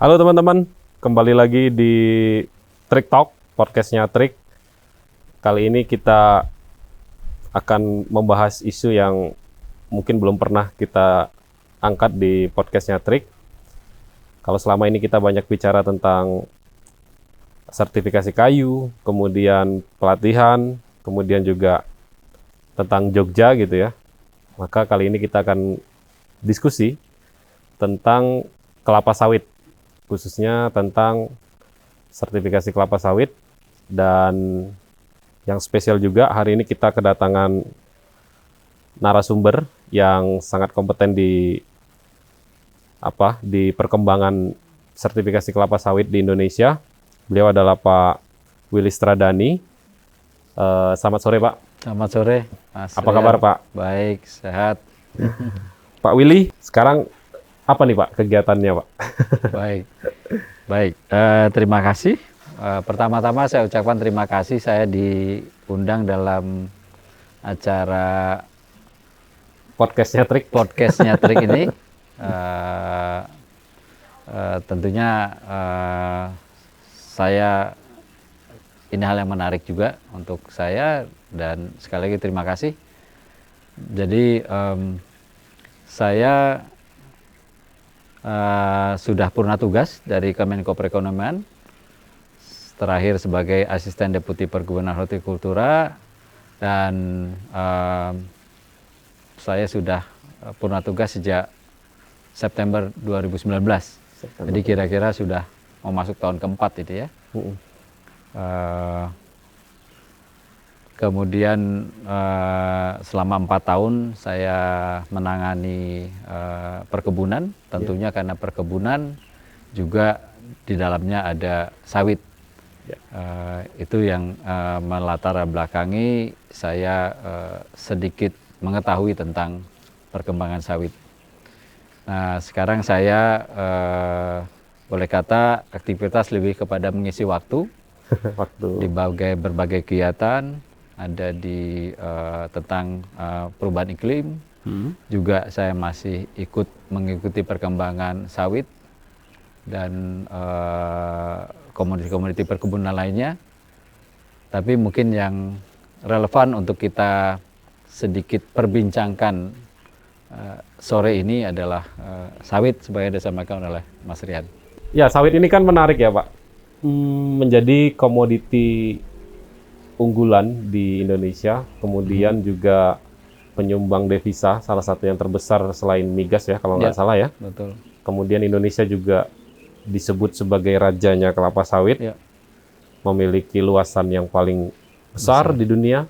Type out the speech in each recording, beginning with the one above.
Halo teman-teman, kembali lagi di Trik Talk, podcastnya Trik. Kali ini kita akan membahas isu yang mungkin belum pernah kita angkat di podcastnya Trik. Kalau selama ini kita banyak bicara tentang sertifikasi kayu, kemudian pelatihan, kemudian juga tentang Jogja gitu ya. Maka kali ini kita akan diskusi tentang kelapa sawit, khususnya tentang sertifikasi kelapa sawit. Dan yang spesial juga, hari ini kita kedatangan narasumber yang sangat kompeten di perkembangan sertifikasi kelapa sawit di Indonesia. Beliau adalah Pak Willy Stradani. Selamat sore Pak. Selamat sore Mas. Apa kabar Pak? Baik, sehat. Pak Willy, sekarang apa nih Pak kegiatannya Pak? Baik. Terima kasih. Pertama-tama saya ucapkan terima kasih saya diundang dalam acara Podcastnya Trik ini. Tentunya saya ini hal yang menarik juga untuk saya, dan sekali lagi terima kasih. Jadi saya sudah purna tugas dari Kemenko Perekonomian, terakhir sebagai Asisten Deputi Perkebunan Hortikultura, dan saya sudah purna tugas sejak September 2019. Jadi kira-kira sudah mau masuk tahun keempat itu ya. Kemudian selama 4 tahun saya menangani perkebunan, tentunya karena perkebunan juga di dalamnya ada sawit. Itu yang melatar belakangi saya sedikit mengetahui tentang perkembangan sawit. Nah, sekarang saya boleh kata aktivitas lebih kepada mengisi waktu di berbagai kegiatan, ada di tentang perubahan iklim. Juga saya masih mengikuti perkembangan sawit dan komoditi-komoditi perkebunan lainnya. Tapi mungkin yang relevan untuk kita sedikit perbincangkan sore ini adalah sawit, sebagai disampaikan oleh Mas Rian. Ya, sawit ini kan menarik ya Pak. Menjadi komoditi unggulan di Indonesia, kemudian juga penyumbang devisa, salah satu yang terbesar selain migas ya, kalau nggak salah ya. Betul. Kemudian Indonesia juga disebut sebagai rajanya kelapa sawit, memiliki luasan yang paling besar di dunia,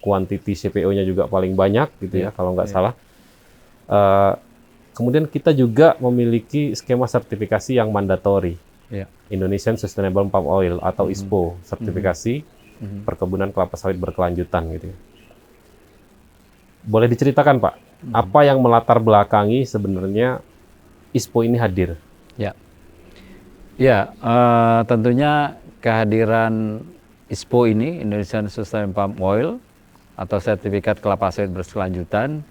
kuantiti CPO-nya juga paling banyak gitu ya, kalau nggak salah. Kemudian kita juga memiliki skema sertifikasi yang mandatori. Indonesian Sustainable Palm Oil atau ISPO, sertifikasi perkebunan kelapa sawit berkelanjutan gitu. Boleh diceritakan Pak, apa yang melatar belakangi sebenarnya ISPO ini hadir? Tentunya kehadiran ISPO ini, Indonesian Sustainable Palm Oil atau sertifikat kelapa sawit berkelanjutan,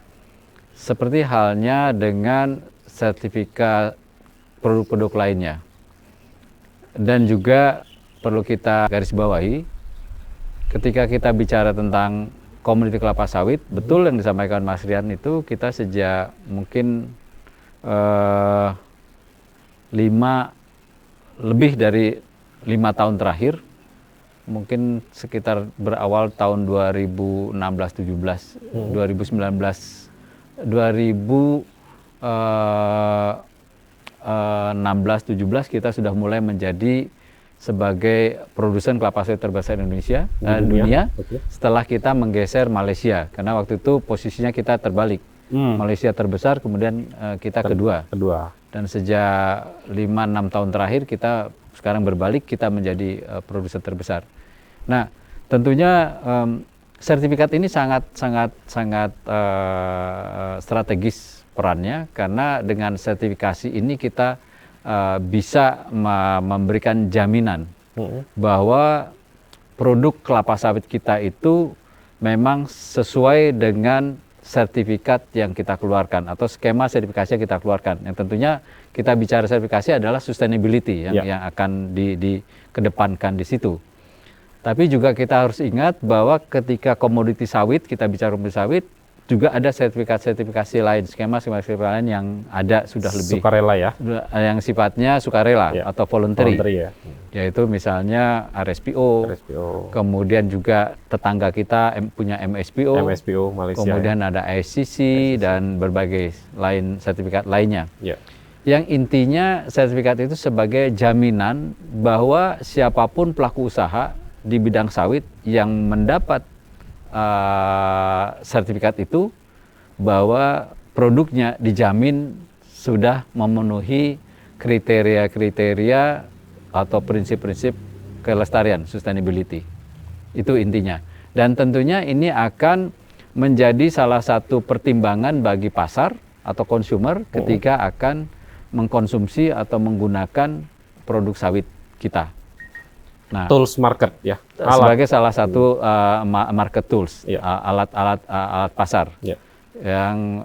seperti halnya dengan sertifikat produk-produk lainnya. Dan juga perlu kita garis bawahi, ketika kita bicara tentang komoditi kelapa sawit, betul yang disampaikan Mas Rian itu, kita sejak mungkin lebih dari 5 tahun terakhir, mungkin sekitar berawal tahun 2016-17, 2016-17 kita sudah mulai menjadi sebagai produsen kelapa sawit terbesar Indonesia dunia. Setelah kita menggeser Malaysia, karena waktu itu posisinya kita terbalik. Malaysia terbesar, kemudian kita kedua. Dan sejak 5-6 tahun terakhir kita sekarang berbalik, kita menjadi produsen terbesar. Nah, tentunya sertifikat ini sangat strategis perannya, karena dengan sertifikasi ini kita bisa memberikan jaminan bahwa produk kelapa sawit kita itu memang sesuai dengan sertifikat yang kita keluarkan atau skema sertifikasi yang kita keluarkan. Yang tentunya kita bicara sertifikasi adalah sustainability yang akan dikedepankan di situ. Tapi juga kita harus ingat bahwa ketika komoditi sawit, kita bicara komoditi sawit, juga ada sertifikasi lain, skema lain yang ada sudah lebih sukarela ya, yang sifatnya sukarela atau voluntary ya. Yaitu misalnya RSPO, kemudian juga tetangga kita punya MSPO Malaysia, kemudian ada ISCC dan berbagai lain sertifikat lainnya. Yang intinya sertifikat itu sebagai jaminan bahwa siapapun pelaku usaha di bidang sawit yang mendapat sertifikat itu, bahwa produknya dijamin sudah memenuhi kriteria-kriteria atau prinsip-prinsip kelestarian, sustainability. Itu intinya. Dan tentunya ini akan menjadi salah satu pertimbangan bagi pasar atau consumer ketika akan mengkonsumsi atau menggunakan produk sawit kita. Nah, tools market ya, sebagai salah satu market tools, alat pasar yang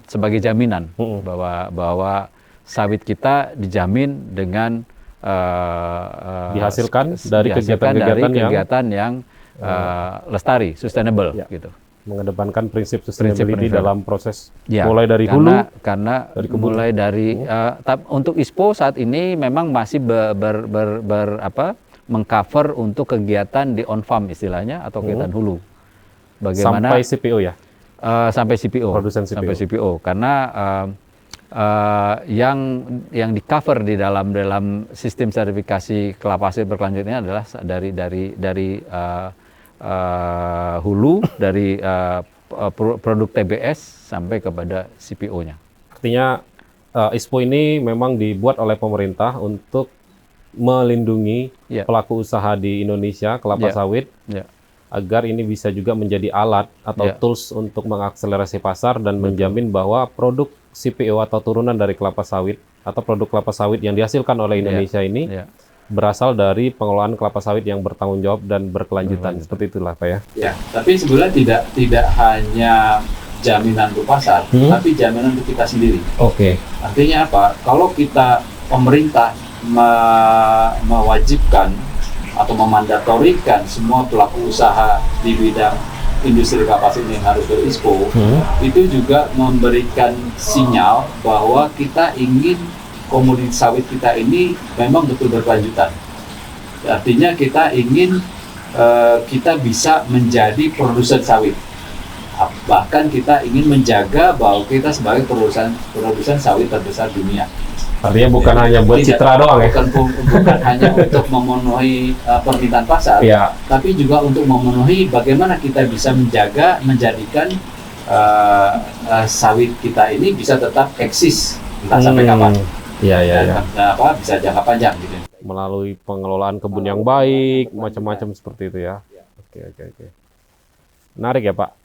sebagai jaminan bahwa sawit kita dijamin dengan dihasilkan dari kegiatan yang lestari, sustainable gitu. Mengedepankan prinsip sustainability dalam proses mulai dari hulu, karena mulai dari untuk ISPO saat ini memang masih mengcover untuk kegiatan di on farm istilahnya atau kegiatan hulu. Bagaimana sampai CPO ya? Sampai CPO, sampai CPO, karena yang di cover di dalam sistem sertifikasi kelapa sawit berkelanjutannya adalah dari hulu, dari produk TBS sampai kepada CPO-nya. Artinya ISPO ini memang dibuat oleh pemerintah untuk melindungi pelaku usaha di Indonesia kelapa sawit agar ini bisa juga menjadi alat atau tools untuk mengakselerasi pasar dan menjamin bahwa produk CPO atau turunan dari kelapa sawit atau produk kelapa sawit yang dihasilkan oleh Indonesia ini berasal dari pengelolaan kelapa sawit yang bertanggung jawab dan berkelanjutan. Seperti itulah Pak ya. Ya, tapi sebenarnya tidak hanya jaminan untuk pasar, tapi jaminan untuk kita sendiri. Artinya apa? Kalau kita pemerintah mewajibkan atau memandatorikan semua pelaku usaha di bidang industri kelapa sawit yang harus ber-ISPO, itu juga memberikan sinyal bahwa kita ingin komoditi sawit kita ini memang betul berkelanjutan. Artinya kita ingin kita bisa menjadi produsen sawit. Bahkan kita ingin menjaga bahwa kita sebagai produsen sawit terbesar dunia. Artinya bukan hanya buat citra doang ya? Bukan hanya untuk memenuhi permintaan pasar, tapi juga untuk memenuhi bagaimana kita bisa menjadikan sawit kita ini bisa tetap eksis entah sampai kapan. Bisa jangka panjang gitu. Melalui pengelolaan kebun yang baik, macam-macam seperti itu ya. Oke. Menarik ya Pak.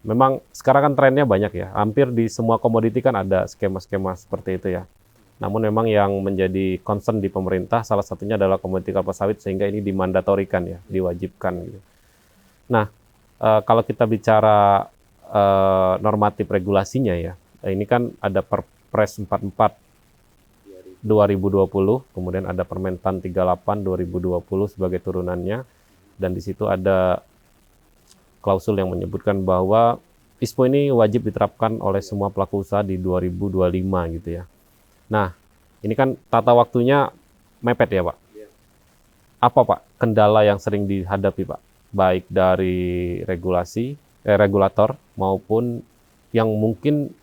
Memang sekarang kan trennya banyak ya. Hampir di semua komoditi kan ada skema-skema seperti itu ya. Namun memang yang menjadi concern di pemerintah salah satunya adalah komoditi kelapa sawit sehingga ini dimandatorikan ya, diwajibkan gitu. Nah, kalau kita bicara normatif regulasinya ya, ini kan ada Perpres 44 2020, kemudian ada Permentan 38 2020 sebagai turunannya, dan di situ ada klausul yang menyebutkan bahwa ISPO ini wajib diterapkan oleh semua pelaku usaha di 2025 gitu ya. Nah, ini kan tata waktunya mepet ya Pak. Apa Pak kendala yang sering dihadapi Pak? Baik dari regulator maupun yang mungkin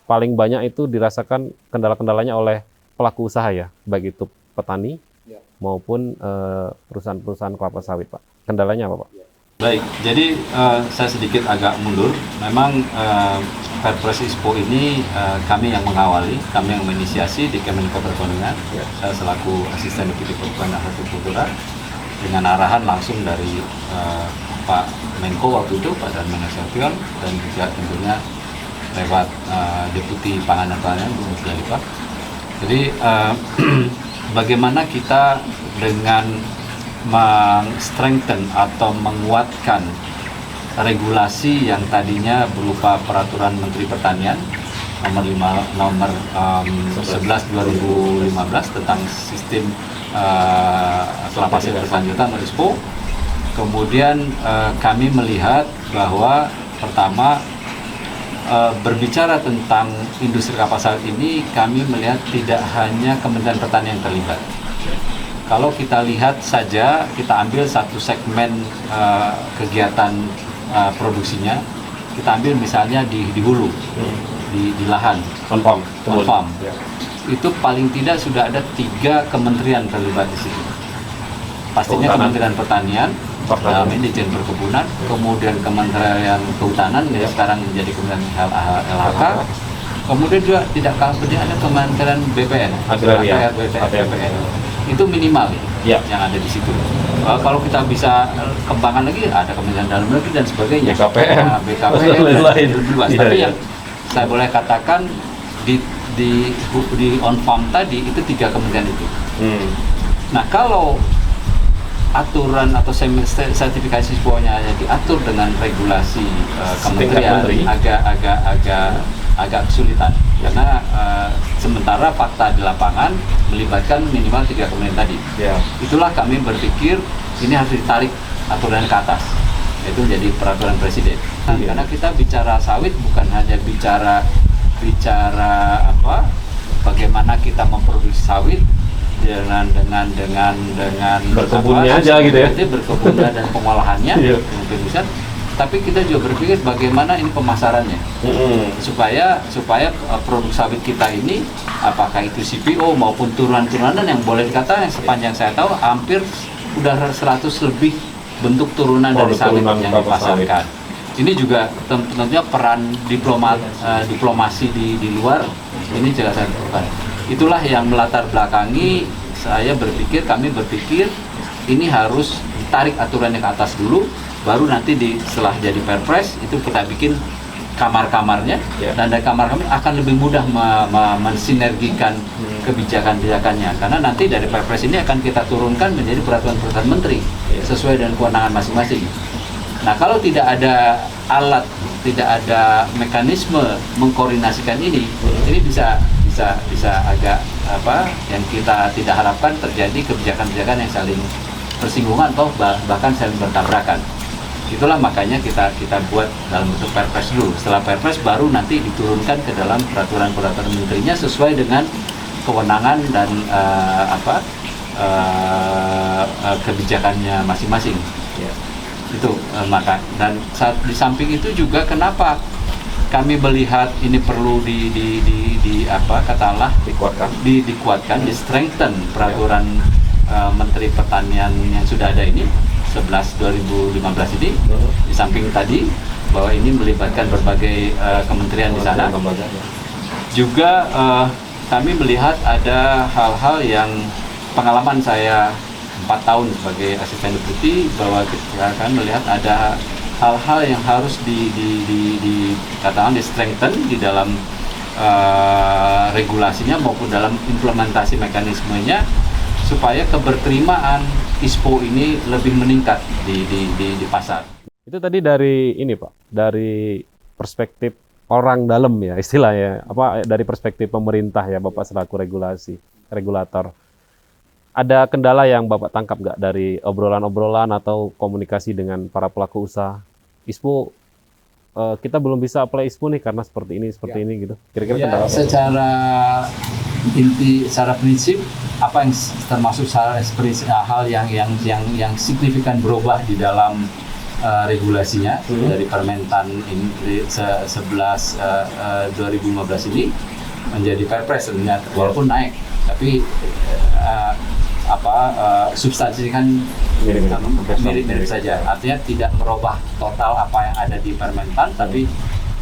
paling banyak itu dirasakan kendala-kendalanya oleh pelaku usaha ya, baik itu petani maupun perusahaan-perusahaan kelapa sawit Pak. Kendalanya apa Pak? Baik, jadi saya sedikit agak mundur. Memang Perpres ISPO ini kami yang mengawali, kami yang menginisiasi di Kemenko Perekonomian. Saya selaku Asisten Deputi Perekonomian dan Hortikultura dengan arahan langsung dari Pak Menko waktu itu, Pak Darmin Nasution, dan juga tentunya lewat Deputi Pangan dan Pertanian, Bu Musdalifah. Jadi bagaimana kita dengan strengthen atau menguatkan regulasi yang tadinya berupa peraturan Menteri Pertanian nomor 11 2015 tentang sistem kelapa sawit berkelanjutan atau ISPO. Kemudian kami melihat bahwa pertama berbicara tentang industri kelapa sawit ini, kami melihat tidak hanya Kementerian Pertanian yang terlibat. Kalau kita lihat saja, kita ambil satu segmen kegiatan produksinya, kita ambil misalnya di hulu, di lahan, on farm. itu paling tidak sudah ada 3 kementerian terlibat di situ. Pastinya Kementerian Pertanian, dalam ini Dirjen Perkebunan, kemudian Kementerian Kehutanan yang sekarang menjadi Kementerian LHK, kemudian juga tidak kalah penting ada Kementerian BPN, Agraria, BPN. Itu minimal yang ada di situ. Kalau kita bisa kembangkan lagi, ada Kementerian Dalam Negeri dan sebagainya, BKPM dan lebih luas. Tapi yang saya boleh katakan di on farm tadi itu 3 kementerian itu. Nah, kalau aturan atau sertifikasi ISPO-nya diatur dengan regulasi kementerian, agak kesulitan karena sementara fakta di lapangan melibatkan minimal 3 kementerian tadi. Itulah kami berpikir ini harus ditarik aturan ke atas, itu menjadi peraturan presiden. Karena kita bicara sawit bukan hanya bicara bagaimana kita memproduksi sawit dengan berkebunnya aja gitu ya, berkebunnya dan pengolahannya, tapi kita juga berpikir bagaimana ini pemasarannya, supaya produk sawit kita ini, apakah itu CPO maupun turunan-turunan yang boleh dikatakan yang sepanjang saya tahu hampir udah 100 lebih bentuk turunan dari sawit yang dipasarkan. Ini juga tentunya peran diplomasi di luar ini juga saya lakukan. Itulah yang melatar belakangi kami berpikir ini harus ditarik aturannya ke atas dulu, baru nanti setelah jadi Perpres itu kita bikin kamar-kamarnya, dan dari kamar-kamar akan lebih mudah mensinergikan kebijakan-kebijakannya, karena nanti dari Perpres ini akan kita turunkan menjadi peraturan-peraturan menteri sesuai dengan kewenangan masing-masing. Nah, kalau tidak ada alat, tidak ada mekanisme mengkoordinasikan ini bisa agak yang kita tidak harapkan terjadi kebijakan-kebijakan yang saling bersinggungan atau bahkan saling bertabrakan. Itulah makanya kita buat dalam bentuk Perpres dulu. Setelah Perpres baru nanti diturunkan ke dalam peraturan-peraturan menterinya sesuai dengan kewenangan dan kebijakannya masing-masing. Itu maka, dan di samping itu juga kenapa kami melihat ini perlu dikuatkan, di strengthen peraturan Menteri Pertanian yang sudah ada ini 11 2015 ini, di samping tadi bahwa ini melibatkan berbagai kementerian di sana. Juga kami melihat ada hal-hal yang pengalaman saya 4 tahun sebagai asisten deputi, bahwa kita akan melihat ada hal-hal yang harus dikatakan di-strengthen di dalam regulasinya maupun dalam implementasi mekanismenya, supaya keberterimaan ISPO ini lebih meningkat di pasar. Itu tadi dari ini Pak, dari perspektif orang dalam ya istilahnya, dari perspektif pemerintah ya Bapak selaku regulator. Ada kendala yang Bapak tangkap nggak dari obrolan-obrolan atau komunikasi dengan para pelaku usaha ISPO? Kita belum bisa apply ISPO nih karena seperti ini gitu. Kira-kira kendala apa? Secara prinsip, apa yang termasuk hal yang signifikan berubah di dalam regulasinya dari Permentan 11 2015 ini menjadi Perpres sebenarnya, walaupun naik, tapi substansi kan mirip-mirip saja. Artinya tidak merubah total apa yang ada di Permentan, tapi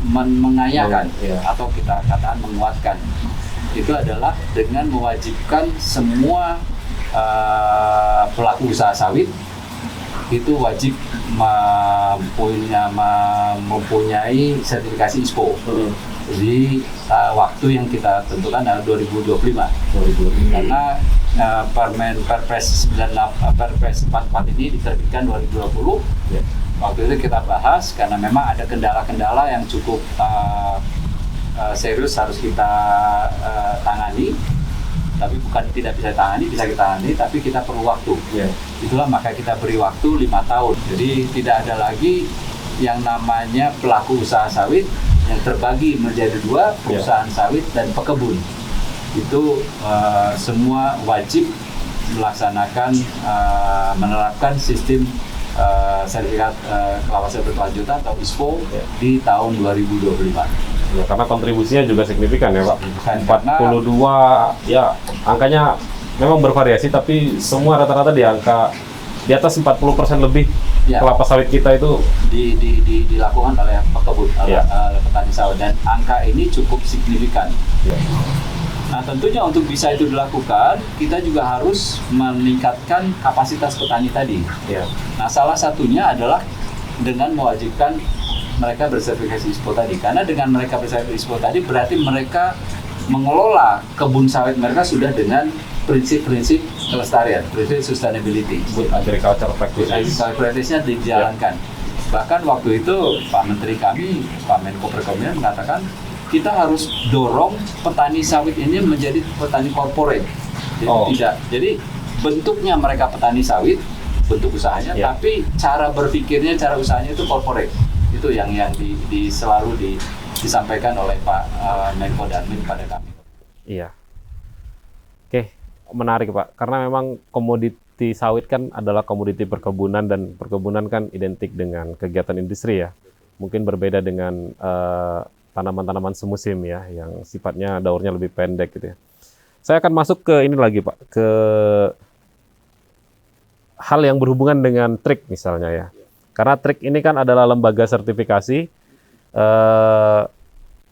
mengayakan atau kita katakan menguatkan. Itu adalah dengan mewajibkan semua pelaku usaha sawit itu wajib mempunyai sertifikasi ISPO. Jadi waktu yang kita tentukan adalah 2025. Karena Perpres 44 ini diterbitkan 2020. Waktu itu kita bahas karena memang ada kendala-kendala yang cukup serius harus kita tangani. Tapi bukan tidak bisa ditangani, bisa kita tangani, tapi kita perlu waktu. Itulah maka kita beri waktu 5 tahun. Jadi tidak ada lagi yang namanya pelaku usaha sawit yang terbagi menjadi 2, perusahaan sawit dan pekebun. Itu semua wajib melaksanakan, menerapkan sistem sertifikat kelapa sawit berkelanjutan atau ISPO di tahun 2025. Ya, karena kontribusinya juga signifikan ya Pak. Karena 42 ya angkanya memang bervariasi tapi semua rata-rata di angka di atas 40% lebih kelapa sawit kita itu dilakukan oleh pekebun, oleh petani sawit, dan angka ini cukup signifikan. Nah tentunya untuk bisa itu dilakukan kita juga harus meningkatkan kapasitas petani tadi. Nah salah satunya adalah dengan mewajibkan mereka bersertifikasi ISPO tadi, karena dengan mereka bersertifikasi ISPO tadi berarti mereka mengelola kebun sawit mereka sudah dengan prinsip-prinsip kelestarian, prinsip sustainability. Good agriculture practices. Practice-nya dijalankan. Bahkan waktu itu Pak Menteri kami, Pak Menko Perekonomian mengatakan kita harus dorong petani sawit ini menjadi petani corporate. Jadi bentuknya mereka petani sawit, bentuk usahanya, tapi cara berpikirnya, cara usahanya itu corporate. Itu yang selalu disampaikan oleh Pak Menko Darmin pada kami. Iya. Oke, menarik Pak. Karena memang komoditi sawit kan adalah komoditi perkebunan dan perkebunan kan identik dengan kegiatan industri ya. Mungkin berbeda dengan tanaman-tanaman semusim ya, yang sifatnya daurnya lebih pendek gitu ya. Saya akan masuk ke ini lagi Pak, ke hal yang berhubungan dengan trik misalnya ya. Karena trik ini kan adalah lembaga sertifikasi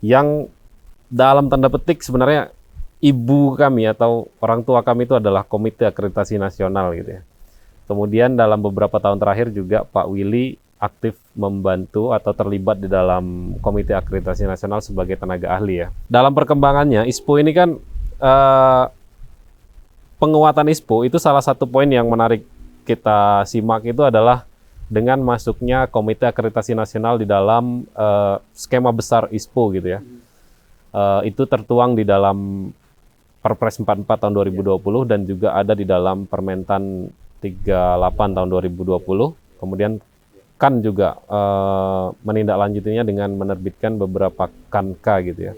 yang dalam tanda petik sebenarnya ibu kami atau orang tua kami itu adalah Komite Akreditasi Nasional gitu ya. Kemudian dalam beberapa tahun terakhir juga Pak Willy aktif membantu atau terlibat di dalam Komite Akreditasi Nasional sebagai tenaga ahli ya. Dalam perkembangannya ISPO ini kan penguatan ISPO itu salah satu poin yang menarik kita simak itu adalah dengan masuknya Komite Akreditasi Nasional di dalam skema besar ISPO gitu ya. Itu tertuang di dalam Perpres 44 tahun 2020 dan juga ada di dalam Permentan 38 tahun 2020. Kemudian KAN juga menindaklanjutinya dengan menerbitkan beberapa KAN-K gitu ya.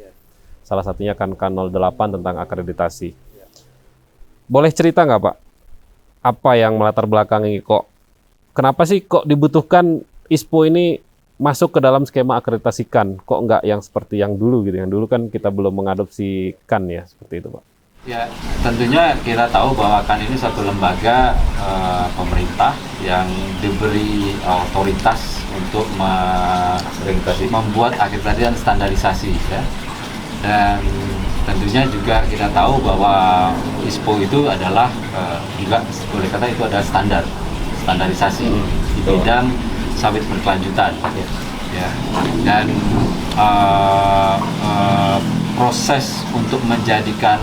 Salah satunya KAN-K 08 tentang akreditasi. Boleh cerita nggak Pak? Apa yang melatar belakangi kenapa sih kok dibutuhkan ISPO ini masuk ke dalam skema akreditasi KAN? Kok nggak yang seperti yang dulu gitu? Yang dulu kan kita belum mengadopsi KAN ya, seperti itu Pak. Ya, tentunya kita tahu bahwa KAN ini satu lembaga pemerintah yang diberi otoritas untuk membuat akreditasi dan standarisasi ya. Dan tentunya juga kita tahu bahwa ISPO itu adalah juga boleh kata itu adalah standarisasi di bidang sawit berkelanjutan ya. Dan proses untuk menjadikan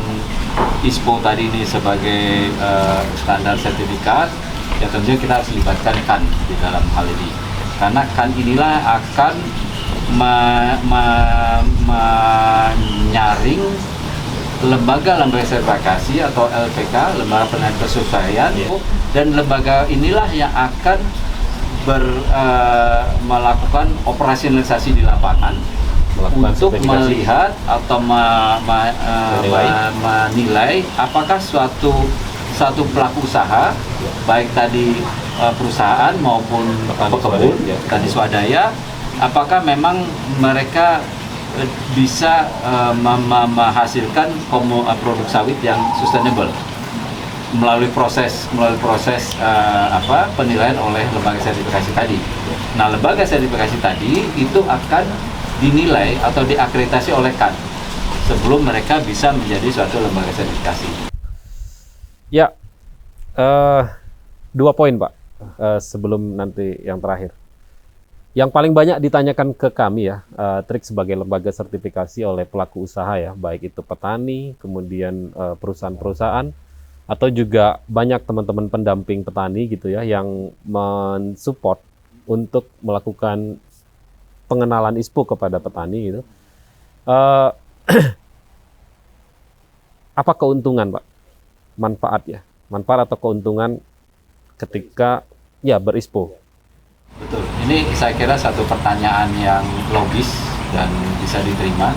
ISPO tadi ini sebagai standar sertifikat ya tentunya kita harus libatkan KAN di dalam hal ini, karena KAN inilah akan menyaring lembaga-lembaga sertifikasi atau LPK, lembaga penilaian kesesuaian, dan lembaga inilah yang akan melakukan operasionalisasi di lapangan untuk melihat atau menilai apakah suatu pelaku usaha, baik tadi perusahaan maupun pekebun, tadi swadaya, apakah memang mereka bisa menghasilkan produk sawit yang sustainable melalui proses penilaian oleh lembaga sertifikasi tadi. Nah, lembaga sertifikasi tadi itu akan dinilai atau diakreditasi oleh KAN sebelum mereka bisa menjadi suatu lembaga sertifikasi. Ya, 2 poin Pak, sebelum nanti yang terakhir. Yang paling banyak ditanyakan ke kami ya, trik sebagai lembaga sertifikasi oleh pelaku usaha ya, baik itu petani, kemudian perusahaan-perusahaan, atau juga banyak teman-teman pendamping petani gitu ya, yang mensupport untuk melakukan pengenalan ISPO kepada petani gitu. Eh, Apa keuntungan, Pak? Manfaat ya, manfaat atau keuntungan ketika ya berispo? Betul. Ini saya kira satu pertanyaan yang logis dan bisa diterima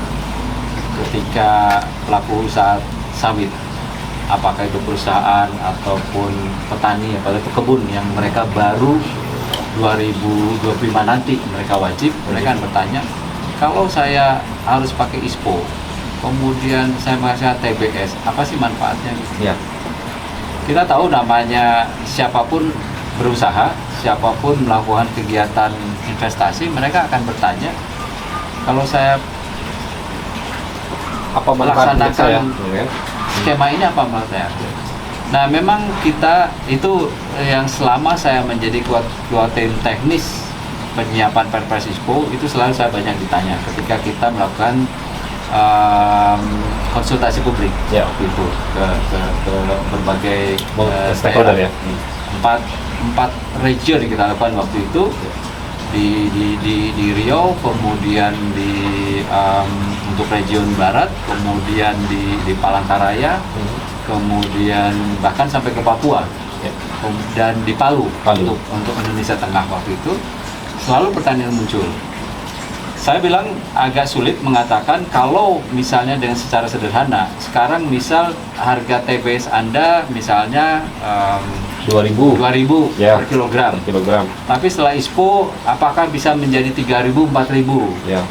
ketika pelaku usaha sawit, apakah itu perusahaan ataupun petani, apalagi pekebun yang mereka baru 2025 nanti mereka wajib, mereka akan bertanya, kalau saya harus pakai ISPO, kemudian saya menghasilkan TBS, apa sih manfaatnya? Ya. Kita tahu namanya siapapun berusaha, siapapun melakukan kegiatan investasi, mereka akan bertanya, kalau saya Apa manfaatnya saya? melaksanakan skema ini apa manfaatnya? Nah, memang kita itu yang selama saya menjadi ketua tim teknis penyiapan Perpres ISPO, itu selalu saya banyak ditanya ketika kita melakukan konsultasi publik Ya. waktu itu ke berbagai stakeholder ya. empat region yang kita lakukan waktu itu di Riau, kemudian untuk region barat, kemudian di Palangkaraya, kemudian bahkan sampai ke Papua, dan di Palu. Untuk Indonesia Tengah waktu itu selalu pertanyaan muncul. Saya bilang agak sulit mengatakan kalau misalnya dengan secara sederhana, sekarang misal harga TBS Anda misalnya 2.000 ya, per kilogram. Tapi setelah ISPO apakah bisa menjadi 3.000, 4.000? Ya.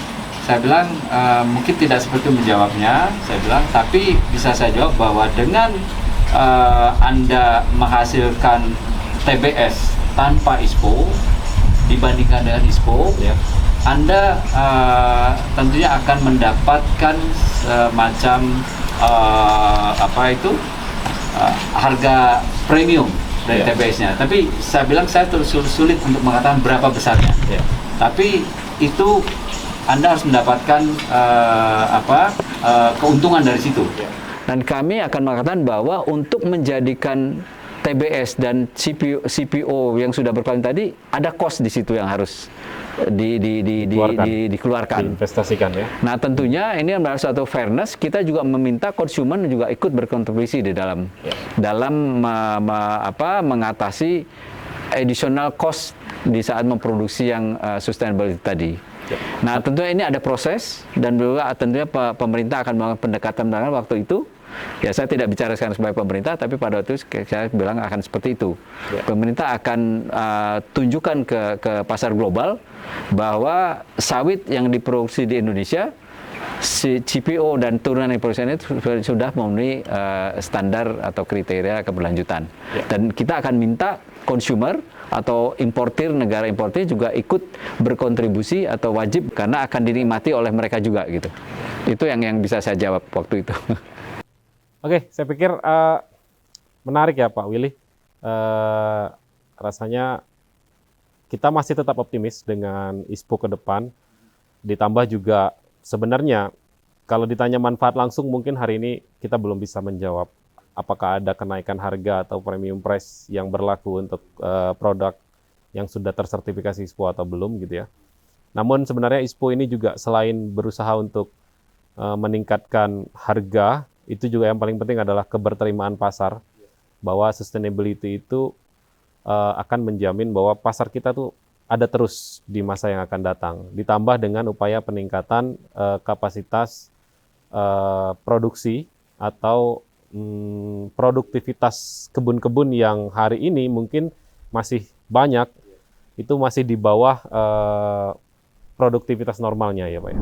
Saya bilang mungkin tidak seperti itu menjawabnya. Saya bilang tapi bisa saya jawab bahwa dengan Anda menghasilkan TBS tanpa ISPO dibandingkan dengan ISPO, Ya. Anda tentunya akan mendapatkan semacam harga premium dari Ya. TBS-nya. Tapi saya bilang saya terus sulit untuk mengatakan berapa besarnya. Ya. Tapi itu Anda harus mendapatkan keuntungan dari situ. Dan kami akan mengatakan bahwa untuk menjadikan TBS dan CPO yang sudah berkelanjutan tadi, ada cost di situ yang harus dikeluarkan. Diinvestasikan ya. Nah, tentunya ini adalah suatu fairness. Kita juga meminta konsumen juga ikut berkontribusi di dalam mengatasi additional cost di saat memproduksi yang sustainable tadi. Nah, tentunya ini ada proses dan juga tentunya pemerintah akan melakukan pendekatan dengan waktu itu. Ya, saya tidak bicara sekarang sebagai pemerintah, tapi pada waktu itu saya bilang akan seperti itu. Pemerintah akan tunjukkan ke pasar global bahwa sawit yang diproduksi di Indonesia, si CPO dan turunan produksinya itu sudah memenuhi standar atau kriteria keberlanjutan. Dan kita akan minta consumer atau importir, negara importir juga ikut berkontribusi atau wajib karena akan dinikmati oleh mereka juga gitu. Itu yang bisa saya jawab waktu itu. Oke, saya pikir menarik ya Pak Willy. Rasanya kita masih tetap optimis dengan ISPO ke depan. Ditambah juga sebenarnya kalau ditanya manfaat langsung mungkin hari ini kita belum bisa menjawab apakah ada kenaikan harga atau premium price yang berlaku untuk produk yang sudah tersertifikasi ISPO atau belum gitu ya. Namun sebenarnya ISPO ini juga selain berusaha untuk meningkatkan harga, itu juga yang paling penting adalah keberterimaan pasar, bahwa sustainability itu akan menjamin bahwa pasar kita tuh ada terus di masa yang akan datang, ditambah dengan upaya peningkatan kapasitas produksi atau produktivitas kebun-kebun yang hari ini mungkin masih banyak, itu masih di bawah produktivitas normalnya ya Pak ya.